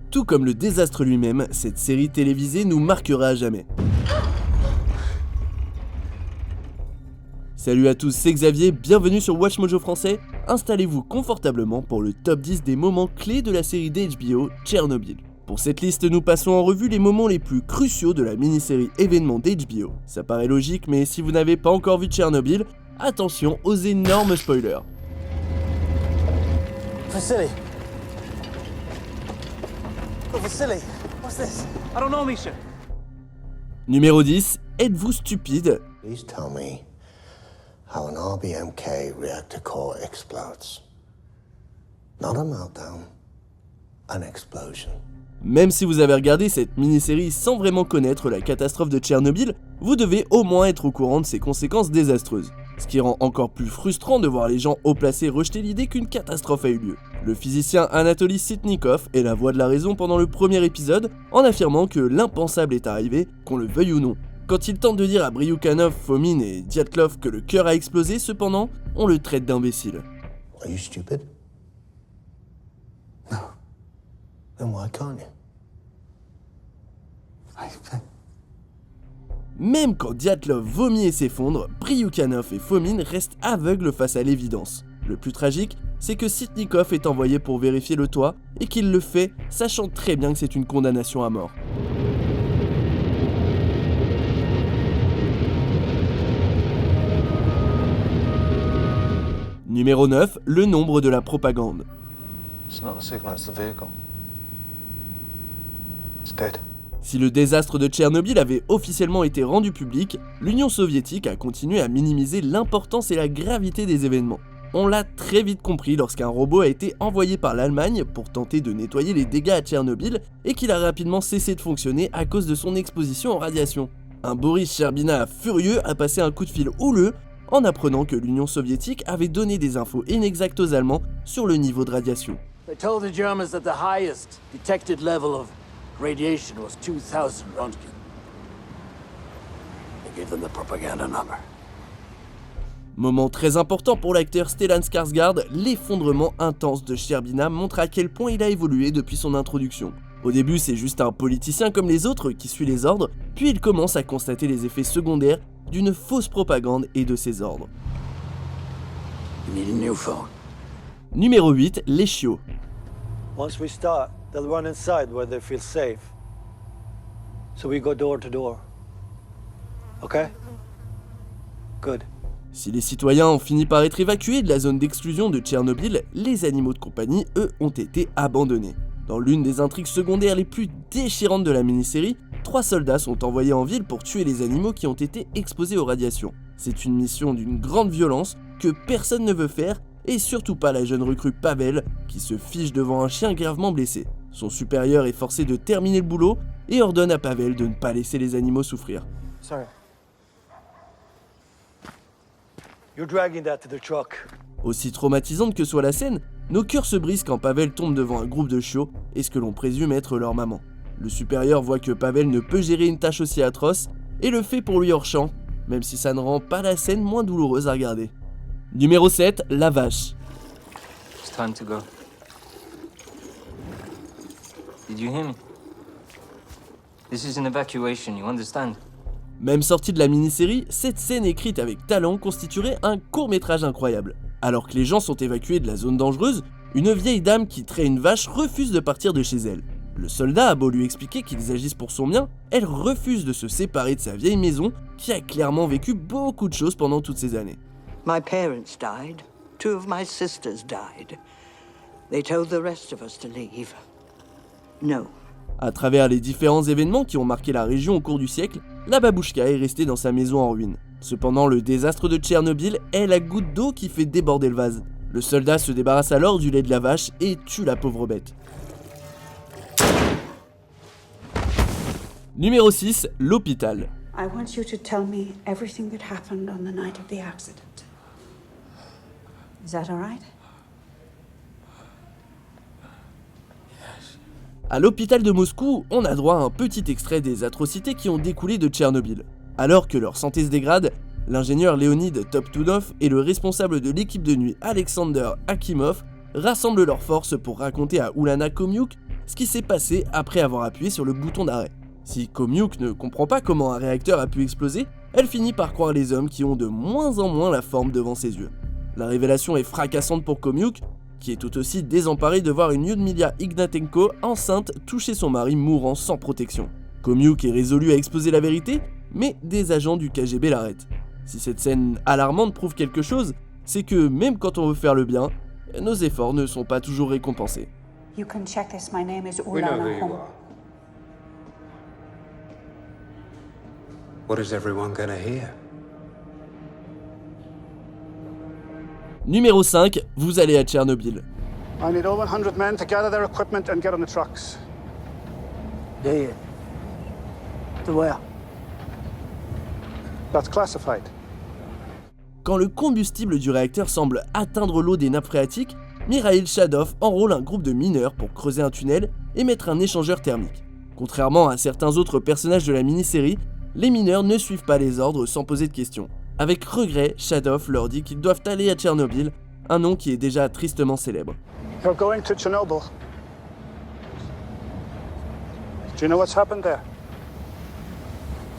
Tout comme le désastre lui-même, cette série télévisée nous marquera à jamais. Salut à tous, c'est Xavier, bienvenue sur WatchMojo français. Installez-vous confortablement pour le top 10 des moments clés de la série d'HBO Tchernobyl. Pour cette liste, nous passons en revue les moments les plus cruciaux de la mini-série événement d'HBO. Ça paraît logique, mais si vous n'avez pas encore vu Tchernobyl, attention aux énormes spoilers. Vasily. Oh, Vasily, what's this? I don't know, Misha. Numéro 10, êtes-vous stupide? Please tell me how an RBMK reactor core explodes. Not a meltdown, an explosion. Même si vous avez regardé cette mini-série sans vraiment connaître la catastrophe de Tchernobyl, vous devez au moins être au courant de ses conséquences désastreuses. Ce qui rend encore plus frustrant de voir les gens haut placés rejeter l'idée qu'une catastrophe a eu lieu. Le physicien Anatoly Sitnikov est la voix de la raison pendant le premier épisode, en affirmant que l'impensable est arrivé, qu'on le veuille ou non. Quand il tente de dire à Bryukhanov, Fomin et Dyatlov que le cœur a explosé, cependant, on le traite d'imbécile. Are you stupid? No. Then why can't you? Même quand Dyatlov vomit et s'effondre, Bryukhanov et Fomin restent aveugles face à l'évidence. Le plus tragique, c'est que Sitnikov est envoyé pour vérifier le toit et qu'il le fait, sachant très bien que c'est une condamnation à mort. Numéro 9, le nombre de la propagande. It's not a signal, it's the vehicle. It's dead. Si le désastre de Tchernobyl avait officiellement été rendu public, l'Union soviétique a continué à minimiser l'importance et la gravité des événements. On l'a très vite compris lorsqu'un robot a été envoyé par l'Allemagne pour tenter de nettoyer les dégâts à Tchernobyl et qu'il a rapidement cessé de fonctionner à cause de son exposition aux radiations. Un Boris Sherbina furieux a passé un coup de fil houleux en apprenant que l'Union soviétique avait donné des infos inexactes aux Allemands sur le niveau de radiation. They told the Germans that the highest detected level of radiation was 2000 Röntgen. They gave them the propaganda number. Moment très important pour l'acteur Stellan Skarsgård, l'effondrement intense de Sherbina montre à quel point il a évolué depuis son introduction. Au début, c'est juste un politicien comme les autres qui suit les ordres, puis il commence à constater les effets secondaires d'une fausse propagande et de ses ordres. You need a new phone. Numéro 8, les chiots. Once we start, they'll run inside where they feel safe. So we go door to door. Okay? Good. Si les citoyens ont fini par être évacués de la zone d'exclusion de Tchernobyl, les animaux de compagnie, eux, ont été abandonnés. Dans l'une des intrigues secondaires les plus déchirantes de la mini-série, 3 soldats sont envoyés en ville pour tuer les animaux qui ont été exposés aux radiations. C'est une mission d'une grande violence que personne ne veut faire, et surtout pas la jeune recrue Pavel, qui se fiche devant un chien gravement blessé. Son supérieur est forcé de terminer le boulot et ordonne à Pavel de ne pas laisser les animaux souffrir. Sorry. You're dragging that to the truck. Aussi traumatisante que soit la scène, nos cœurs se brisent quand Pavel tombe devant un groupe de chiots et ce que l'on présume être leur maman. Le supérieur voit que Pavel ne peut gérer une tâche aussi atroce et le fait pour lui hors champ, même si ça ne rend pas la scène moins douloureuse à regarder. Numéro 7, la vache. It's time to go. Did you hear me? This is an evacuation, you understand? Même sortie de la mini-série, cette scène écrite avec talent constituerait un court-métrage incroyable. Alors que les gens sont évacués de la zone dangereuse, une vieille dame qui trait une vache refuse de partir de chez elle. Le soldat a beau lui expliquer qu'ils agissent pour son bien, elle refuse de se séparer de sa vieille maison qui a clairement vécu beaucoup de choses pendant toutes ces années. My parents died. 2 of my sisters died. They told the rest of us to leave. No. À travers les différents événements qui ont marqué la région au cours du siècle, la babouchka est restée dans sa maison en ruine. Cependant, le désastre de Tchernobyl est la goutte d'eau qui fait déborder le vase. Le soldat se débarrasse alors du lait de la vache et tue la pauvre bête. Numéro 6, l'hôpital. I want you to tell me everything that happened on the night of the accident. Is that all right? À l'hôpital de Moscou, on a droit à un petit extrait des atrocités qui ont découlé de Tchernobyl. Alors que leur santé se dégrade, l'ingénieur Leonid Toptunov et le responsable de l'équipe de nuit Alexander Akimov rassemblent leurs forces pour raconter à Oulana Komiuk ce qui s'est passé après avoir appuyé sur le bouton d'arrêt. Si Komiuk ne comprend pas comment un réacteur a pu exploser, elle finit par croire les hommes qui ont de moins en moins la forme devant ses yeux. La révélation est fracassante pour Komiuk, qui est tout aussi désemparée de voir une Lyudmila Ignatenko enceinte toucher son mari mourant sans protection. Komiuk est résolu à exposer la vérité, mais des agents du KGB l'arrêtent. Si cette scène alarmante prouve quelque chose, c'est que même quand on veut faire le bien, nos efforts ne sont pas toujours récompensés. You can check this. My name is We know who Ulana you Hong. are. What is everyone gonna hear? Numéro 5, vous allez à Tchernobyl. I need all 100 men to gather their equipment and get on the trucks. Yeah. To where? That's classified. Quand le combustible du réacteur semble atteindre l'eau des nappes phréatiques, Mikhail Shadov enrôle un groupe de mineurs pour creuser un tunnel et mettre un échangeur thermique. Contrairement à certains autres personnages de la mini-série, les mineurs ne suivent pas les ordres sans poser de questions. Avec regret, Shadov leur dit qu'ils doivent aller à Tchernobyl, un nom qui est déjà tristement célèbre. You're going to Chernobyl. Do you know what's happened there?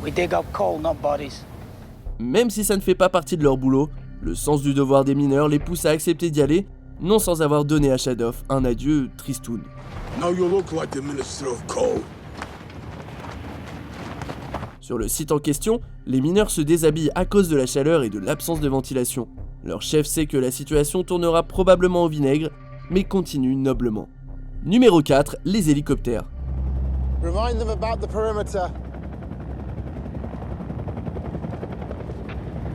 We dig up coal, not bodies. Même si ça ne fait pas partie de leur boulot, le sens du devoir des mineurs les pousse à accepter d'y aller, non sans avoir donné à Shadov un adieu tristoun. Now you look like the Minister of Coal. Sur le site en question, les mineurs se déshabillent à cause de la chaleur et de l'absence de ventilation. Leur chef sait que la situation tournera probablement au vinaigre, mais continue noblement. Numéro 4, les hélicoptères. Remind them about the perimeter.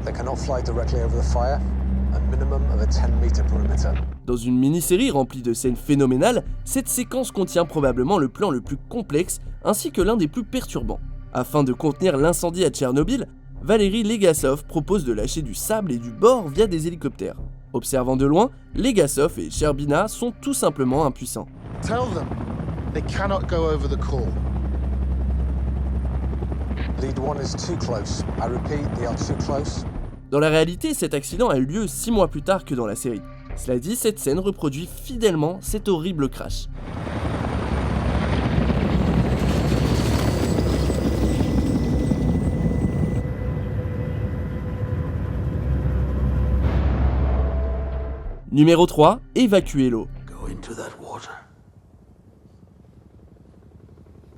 They cannot fly directly over the fire. A minimum of a 10-meter perimeter. Dans une mini-série remplie de scènes phénoménales, cette séquence contient probablement le plan le plus complexe ainsi que l'un des plus perturbants. Afin de contenir l'incendie à Tchernobyl, Valérie Legasov propose de lâcher du sable et du bord via des hélicoptères. Observant de loin, Legasov et Sherbina sont tout simplement impuissants. Tell them they cannot go over the coal. Lead 1 is too close. I repeat, they are too close. Dans la réalité, cet accident a eu lieu 6 mois plus tard que dans la série. Cela dit, cette scène reproduit fidèlement cet horrible crash. Numéro 3, évacuer l'eau. Go into that water.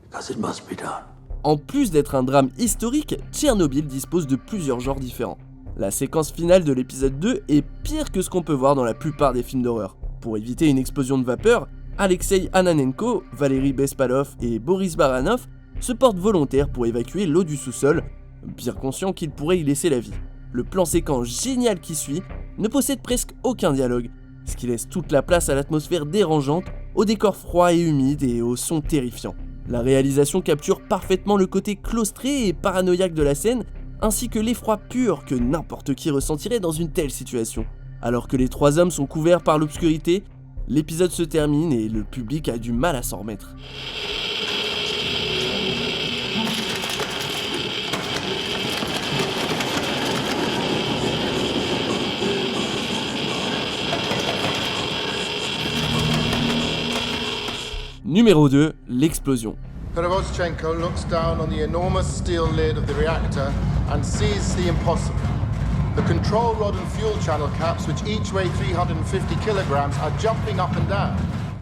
Because it must be done. En plus d'être un drame historique, Tchernobyl dispose de plusieurs genres différents. La séquence finale de l'épisode 2 est pire que ce qu'on peut voir dans la plupart des films d'horreur. Pour éviter une explosion de vapeur, Alexei Ananenko, Valérie Bespalov et Boris Baranov se portent volontaires pour évacuer l'eau du sous-sol, bien conscients qu'ils pourraient y laisser la vie. Le plan séquence génial qui suit ne possède presque aucun dialogue, ce qui laisse toute la place à l'atmosphère dérangeante, au décor froid et humide et au son terrifiant. La réalisation capture parfaitement le côté claustré et paranoïaque de la scène, ainsi que l'effroi pur que n'importe qui ressentirait dans une telle situation. Alors que les trois hommes sont couverts par l'obscurité, l'épisode se termine et le public a du mal à s'en remettre. Numéro 2, l'explosion. Perevoschenko looks down on the enormous steel lid of the reactor and sees the impossible. The control rod and fuel channel caps, which each weigh 350 kilograms, are jumping up and down.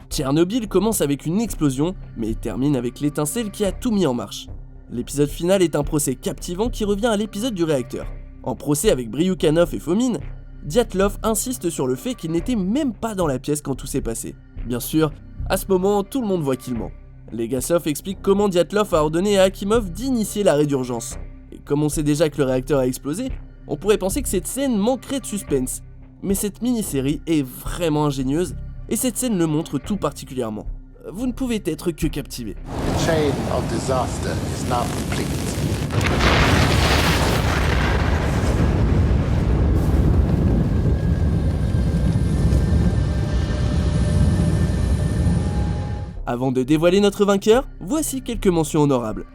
Tchernobyl commence avec une explosion, mais termine avec l'étincelle qui a tout mis en marche. L'épisode final est un procès captivant qui revient à l'épisode du réacteur. En procès avec Bryukhanov et Fomin, Dyatlov insiste sur le fait qu'il n'était même pas dans la pièce quand tout s'est passé. Bien sûr, à ce moment, tout le monde voit qu'il ment. Legasov explique comment Dyatlov a ordonné à Akimov d'initier l'arrêt d'urgence. Et comme on sait déjà que le réacteur a explosé, on pourrait penser que cette scène manquerait de suspense. Mais cette mini-série est vraiment ingénieuse, et cette scène le montre tout particulièrement. Vous ne pouvez être que captivé. The chain of disaster is now complete. Avant de dévoiler notre vainqueur, voici quelques mentions honorables.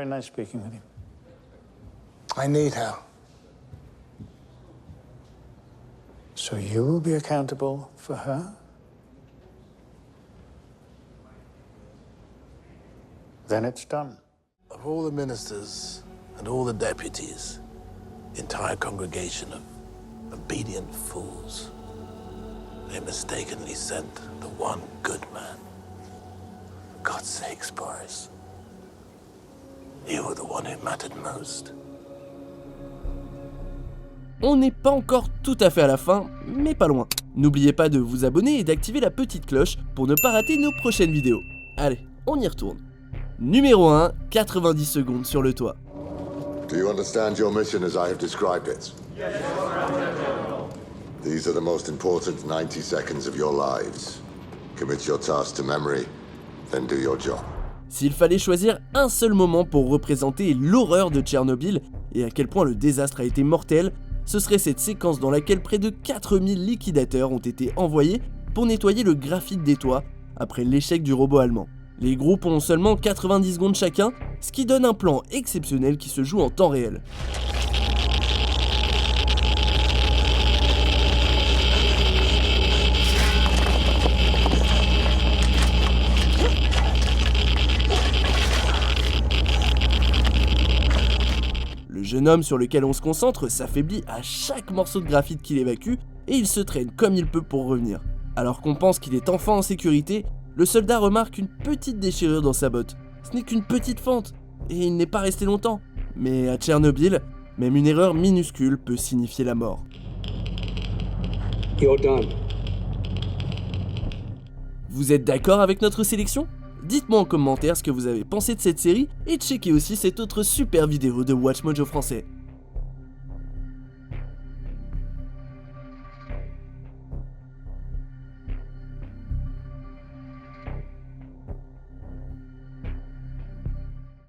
very nice speaking with you. I need her. So you will be accountable for her? Then it's done. Of all the ministers and all the deputies, the entire congregation of obedient fools, they mistakenly sent the one good man. For God's sakes, Boris. You were the one who mattered most. On n'est pas encore tout à fait à la fin, mais pas loin. N'oubliez pas de vous abonner et d'activer la petite cloche pour ne pas rater nos prochaines vidéos. Allez, on y retourne. Numéro 1, 90 secondes sur le toit. Do you understand your mission as I have described it? Yes, These are the most important 90 seconds of your lives. Commit your task to memory, then do your job. S'il fallait choisir un seul moment pour représenter l'horreur de Tchernobyl et à quel point le désastre a été mortel, ce serait cette séquence dans laquelle près de 4000 liquidateurs ont été envoyés pour nettoyer le graphite des toits après l'échec du robot allemand. Les groupes ont seulement 90 secondes chacun, ce qui donne un plan exceptionnel qui se joue en temps réel. Le jeune homme sur lequel on se concentre s'affaiblit à chaque morceau de graphite qu'il évacue et il se traîne comme il peut pour revenir. Alors qu'on pense qu'il est enfin en sécurité, le soldat remarque une petite déchirure dans sa botte. Ce n'est qu'une petite fente, et il n'est pas resté longtemps. Mais à Tchernobyl, même une erreur minuscule peut signifier la mort. You're done. Vous êtes d'accord avec notre sélection ? Dites-moi en commentaire ce que vous avez pensé de cette série et checkez aussi cette autre super vidéo de WatchMojo français.